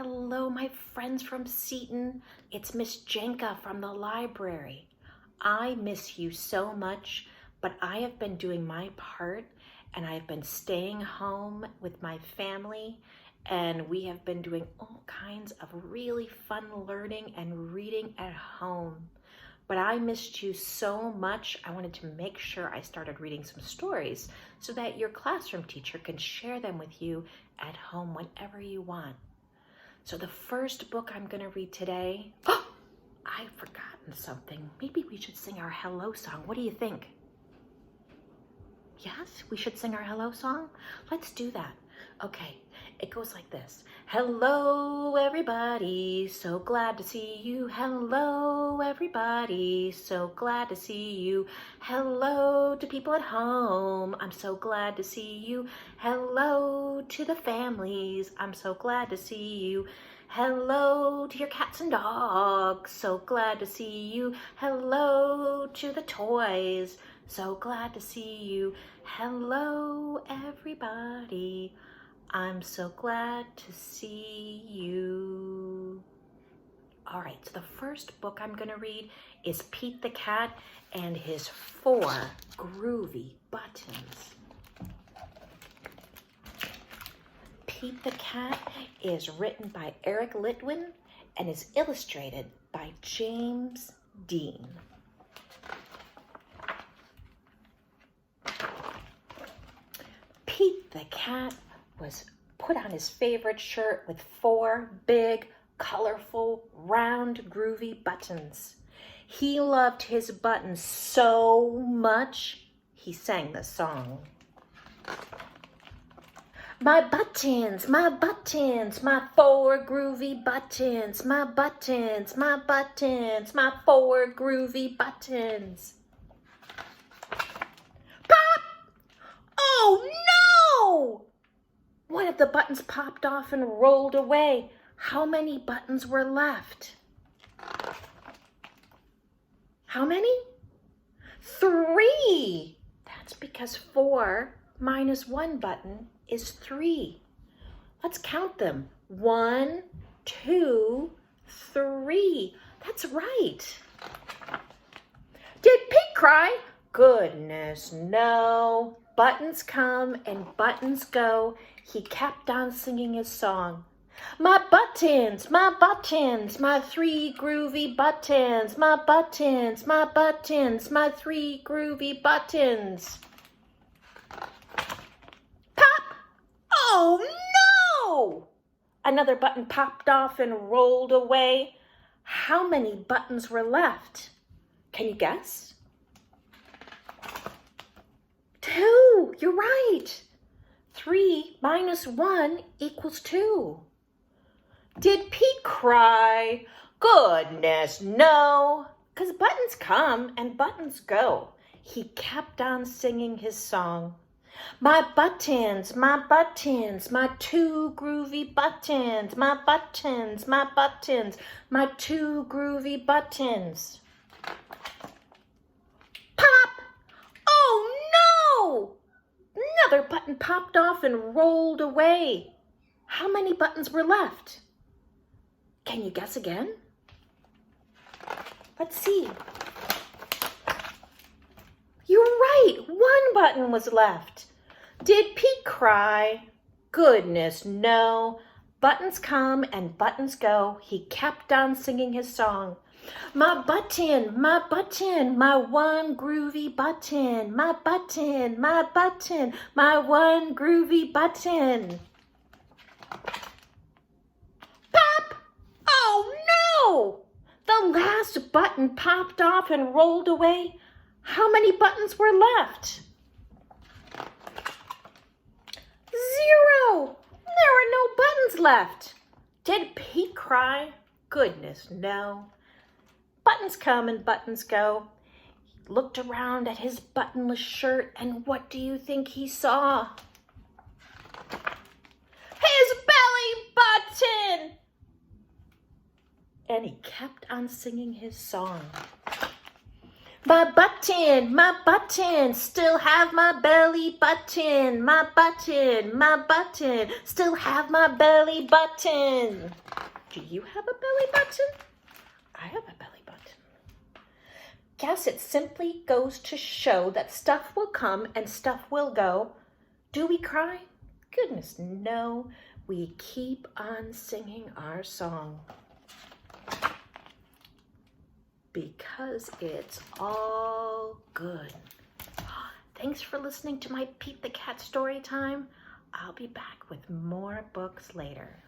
Hello, my friends from Seton. It's Miss Jenka from the library. I miss you so much, but I have been doing my part and I've been staying home with my family, and we have been doing all kinds of really fun learning and reading at home. But I missed you so much, I wanted to make sure I started reading some stories so that your classroom teacher can share them with you at home whenever you want. So the first book I'm going to read today, I've forgotten something. Maybe we should sing our hello song. What do you think? Yes, we should sing our hello song? Let's do that. Okay, it goes like this. Hello, everybody. So glad to see you. Hello, everybody. So glad to see you. Hello to people at home. I'm so glad to see you. Hello to the families. I'm so glad to see you. Hello to your cats and dogs. So glad to see you. Hello to the toys. So glad to see you. Hello, everybody. I'm so glad to see you. All right, so the first book I'm going to read is Pete the Cat and his 4 groovy buttons. Pete the Cat is written by Eric Litwin and is illustrated by James Dean. Pete the Cat was put on his favorite shirt with 4 big, colorful, round, groovy buttons. He loved his buttons so much, he sang the song. My buttons, my 4 groovy buttons, my 4 groovy buttons. Pop! Oh no! One of the buttons popped off and rolled away. How many buttons were left? How many? 3. That's because 4 minus 1 button is 3. Let's count them. 1, 2, 3. That's right. Did Pete cry? Goodness, no. Buttons come and buttons go. He kept on singing his song. My buttons, my 3 groovy buttons, my 3 groovy buttons. Pop! Oh no! Another button popped off and rolled away. How many buttons were left? Can you guess? 2, you're right. 3 minus 1 equals 2. Did Pete cry? Goodness, no. 'Cause buttons come and buttons go. He kept on singing his song. My buttons, my 2 groovy buttons, my 2 groovy buttons. Pop! Oh no! Another button popped off and rolled away. How many buttons were left? Can you guess again? Let's see. You're right, 1 button was left. Did Pete cry? Goodness, no. Buttons come and buttons go. He kept on singing his song. My button, my 1 groovy button, my 1 groovy button. Pop! Oh no! The last button popped off and rolled away. How many buttons were left? 0! There are no buttons left. Did Pete cry? Goodness, no. Buttons come and buttons go. He looked around at his buttonless shirt, and what do you think he saw? His belly button! And he kept on singing his song. My button, still have my belly button. My button, still have my belly button. Do you have a belly button? I have a belly button. Guess it simply goes to show that stuff will come and stuff will go. Do we cry? Goodness, no. We keep on singing our song. Because it's all good. Thanks for listening to my Pete the Cat story time. I'll be back with more books later.